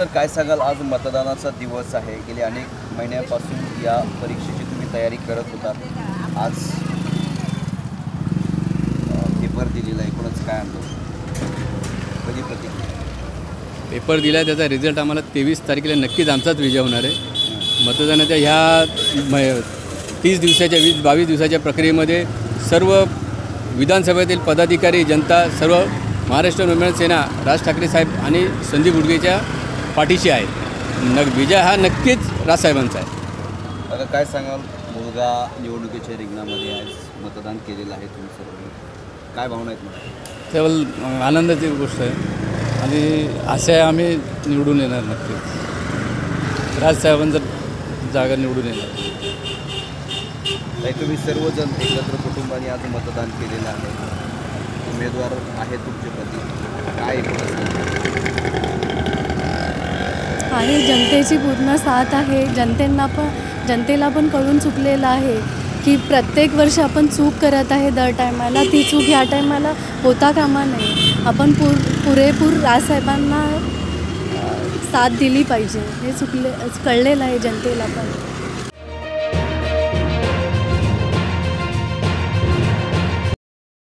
Sir काय सांगाल, आज मतदानाचा दिवस आहे, गेले अनेक महिन्यापासून या परीक्षेची तुम्ही तयारी करत होतात, आज पेपर दिलेला आहे, कोणाचं काय अनुभव, कधी प्रतिक्रिया? पेपर दिला त्याचा रिझल्ट आम्हाला 23 तारखेला नक्कीच आमचाच विजय होणार आहे। मतदानाच्या ह्या 30 दिवसाच्या 22 दिवसाच्या प्रक्रियेमध्ये सर्व विधानसभेतील पदाधिकारी, जनता, सर्व महाराष्ट्र नवनिर्माण सेना, राज ठाकरे साहेब आणि संदीप उडगेच्या पाठीशी आहे। विजय हा नक्कीच राजसाहेबांचा आहे। आता काय सांगाल, मुलगा निवडणुकीच्या रिंगणामध्ये आज मतदान केलेलं आहे, तुम्ही सर्व काय भावना आहेत मला? केवळ आनंदाची गोष्ट आहे आणि असे आम्ही निवडून येणार नक्कीच, राजसाहेबांचं जागा निवडून येणार। नाही, तुम्ही सर्वजण एकत्र कुटुंबाने आज मतदान केलेलं आहे, उमेदवार आहे तुमचे पती, काय आणि जनतेची पूर्ण साथ आहे। जनतेला पण कळून चुकलेलं आहे की प्रत्येक वर्षी आपण चूक करत आहे, दर टायमाला ती चूक ह्या टायमाला होता कामा नये। आपण पुरेपूर राजसाहेबांना साथ दिली पाहिजे, हे कळलेलं आहे जनतेला पण।